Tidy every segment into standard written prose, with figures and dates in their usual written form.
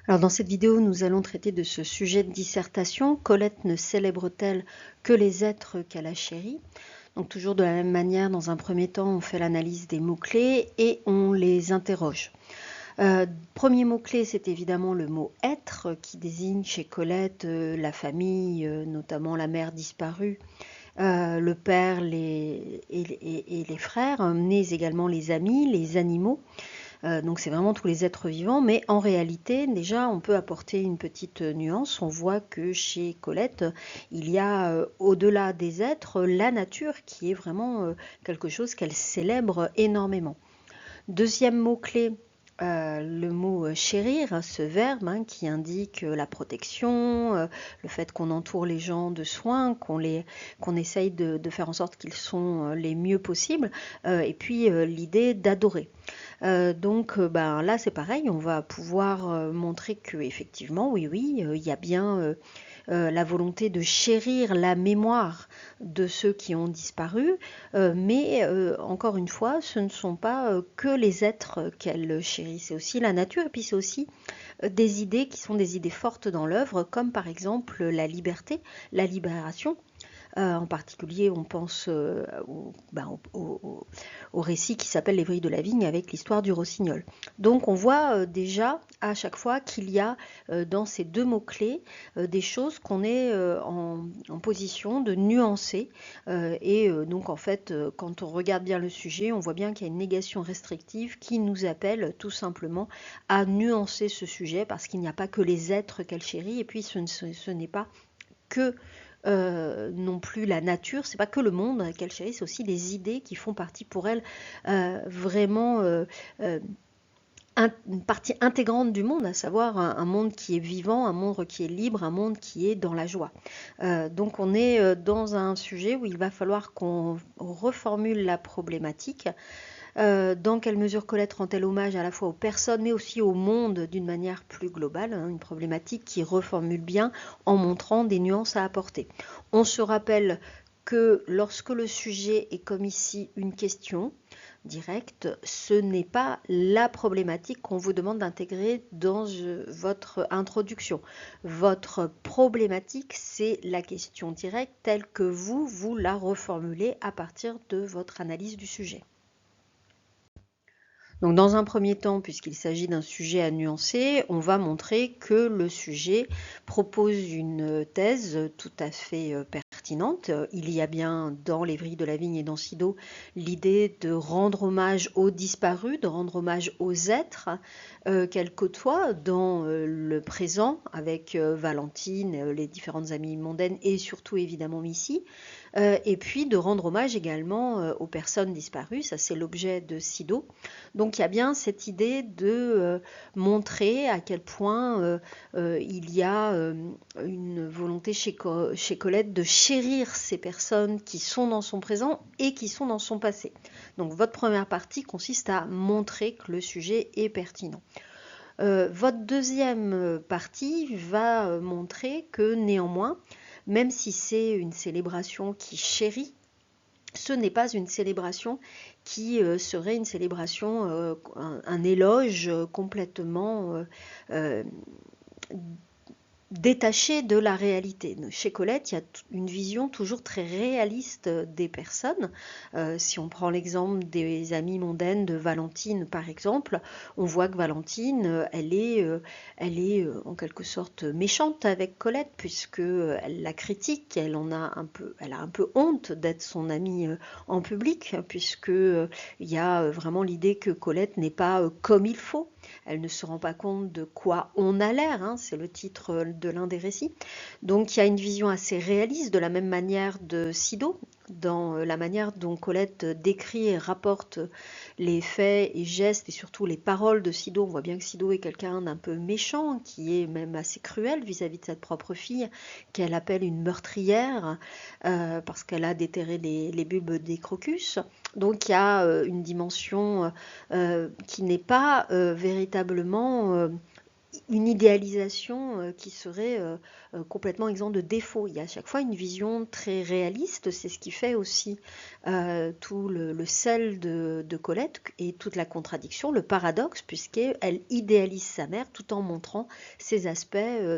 Alors dans cette vidéo, nous allons traiter de ce sujet de dissertation. Colette ne célèbre-t-elle que les êtres qu'elle a chéris? Donc toujours de la même manière, dans un premier temps, on fait l'analyse des mots-clés et on les interroge. Premier mot-clé, c'est évidemment le mot « être » qui désigne chez Colette la famille, notamment la mère disparue, le père et les frères, mais également les amis, les animaux. Donc c'est vraiment tous les êtres vivants, mais en réalité, déjà, on peut apporter une petite nuance. On voit que chez Colette, il y a au-delà des êtres, la nature qui est vraiment quelque chose qu'elle célèbre énormément. Deuxième mot-clé, le mot chérir, ce verbe qui indique la protection, le fait qu'on entoure les gens de soins, qu'on essaye de faire en sorte qu'ils sont les mieux possibles, et puis l'idée d'adorer. Donc là c'est pareil, on va pouvoir montrer que effectivement, oui, il y a bien la volonté de chérir la mémoire de ceux qui ont disparu, mais encore une fois, ce ne sont pas que les êtres qu'elle chérit, c'est aussi la nature, et puis c'est aussi des idées qui sont des idées fortes dans l'œuvre, comme par exemple la liberté, la libération. En particulier, on pense au récit qui s'appelle Les Vrilles de la Vigne avec l'histoire du rossignol. Donc on voit déjà à chaque fois qu'il y a dans ces deux mots-clés des choses qu'on est en position de nuancer. Donc en fait, quand on regarde bien le sujet, on voit bien qu'il y a une négation restrictive qui nous appelle tout simplement à nuancer ce sujet parce qu'il n'y a pas que les êtres qu'elle chérit et puis ce n'est pas que non plus la nature, c'est pas que le monde qu'elle chérit, c'est aussi les idées qui font partie pour elle vraiment une partie intégrante du monde, à savoir un monde qui est vivant, un monde qui est libre, un monde qui est dans la joie. Donc on est dans un sujet où il va falloir qu'on reformule la problématique. Dans quelle mesure Colette rend-elle hommage à la fois aux personnes mais aussi au monde d'une manière plus globale, une problématique qui reformule bien en montrant des nuances à apporter. On se rappelle que lorsque le sujet est comme ici une question directe, ce n'est pas la problématique qu'on vous demande d'intégrer dans votre introduction. Votre problématique, c'est la question directe telle que vous la reformulez à partir de votre analyse du sujet. Donc dans un premier temps, puisqu'il s'agit d'un sujet à nuancer, on va montrer que le sujet propose une thèse tout à fait pertinente. Il y a bien dans Les Vrilles de la Vigne et dans Sido l'idée de rendre hommage aux disparus, de rendre hommage aux êtres qu'elle côtoie dans le présent avec Valentine, les différentes amies mondaines et surtout évidemment Missy. Et puis de rendre hommage également aux personnes disparues, ça c'est l'objet de Sido. Donc il y a bien cette idée de montrer à quel point il y a une volonté chez Colette de chérir ces personnes qui sont dans son présent et qui sont dans son passé. Donc votre première partie consiste à montrer que le sujet est pertinent. Votre deuxième partie va montrer que néanmoins, même si c'est une célébration qui chérit, ce n'est pas une célébration qui serait une célébration, un éloge complètement détaché de la réalité. Chez Colette, il y a une vision toujours très réaliste des personnes. Si on prend l'exemple des amies mondaines de Valentine, par exemple, on voit que Valentine, elle est en quelque sorte méchante avec Colette, puisque elle la critique, elle a un peu honte d'être son amie en public, puisque il y a vraiment l'idée que Colette n'est pas comme il faut. Elle ne se rend pas compte de quoi on a l'air, c'est le titre de l'un des récits. Donc il y a une vision assez réaliste, de la même manière de Sido, dans la manière dont Colette décrit et rapporte les faits et gestes et surtout les paroles de Sido. On voit bien que Sido est quelqu'un d'un peu méchant, qui est même assez cruel vis-à-vis de cette propre fille, qu'elle appelle une meurtrière, parce qu'elle a déterré les bulbes des crocus. Donc il y a une dimension qui n'est pas véritablement une idéalisation qui serait complètement exempte de défauts. Il y a à chaque fois une vision très réaliste, c'est ce qui fait aussi tout le sel de Colette et toute la contradiction, le paradoxe, puisqu'elle idéalise sa mère tout en montrant ses aspects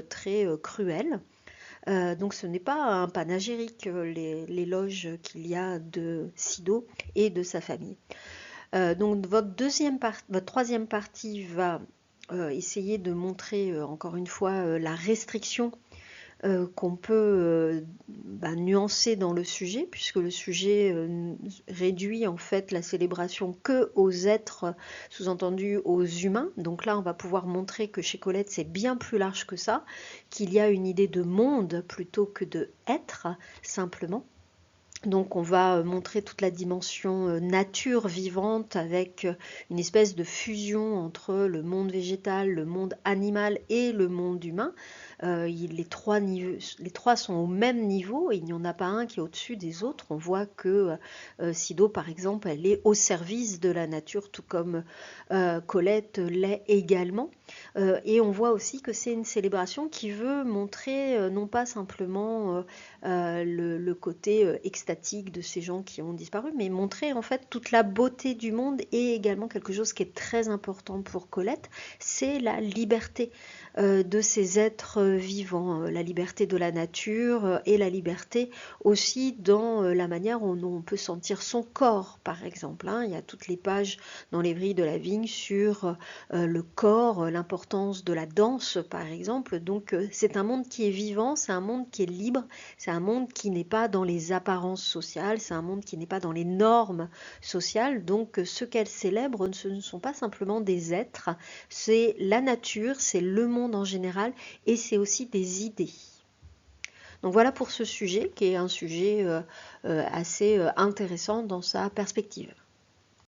très cruels. Donc ce n'est pas un panégyrique l'éloge qu'il y a de Sido et de sa famille. Donc votre troisième partie va essayer de montrer encore une fois la restriction qu'on peut nuancer dans le sujet, puisque le sujet réduit en fait la célébration que aux êtres, sous-entendu aux humains. Donc là, on va pouvoir montrer que chez Colette, c'est bien plus large que ça, qu'il y a une idée de monde plutôt que de être, simplement. Donc on va montrer toute la dimension nature vivante avec une espèce de fusion entre le monde végétal, le monde animal et le monde humain. Les trois sont au même niveau et il n'y en a pas un qui est au-dessus des autres. On voit que Sido, par exemple, elle est au service de la nature, tout comme Colette l'est également. Et on voit aussi que c'est une célébration qui veut montrer non pas simplement le côté extatique de ces gens qui ont disparu, mais montrer en fait toute la beauté du monde et également quelque chose qui est très important pour Colette, c'est la liberté de ces êtres vivants, la liberté de la nature et la liberté aussi dans la manière dont on peut sentir son corps, par exemple. Il y a toutes les pages dans les vrilles de la vigne sur le corps, l'importance de la danse, par exemple. Donc c'est un monde qui est vivant, c'est un monde qui est libre, c'est un monde qui n'est pas dans les apparences sociales, c'est un monde qui n'est pas dans les normes sociales. Donc ce qu'elle célèbre, ce ne sont pas simplement des êtres, c'est la nature, c'est le monde en général et c'est aussi des idées. Donc voilà pour ce sujet qui est un sujet assez intéressant dans sa perspective.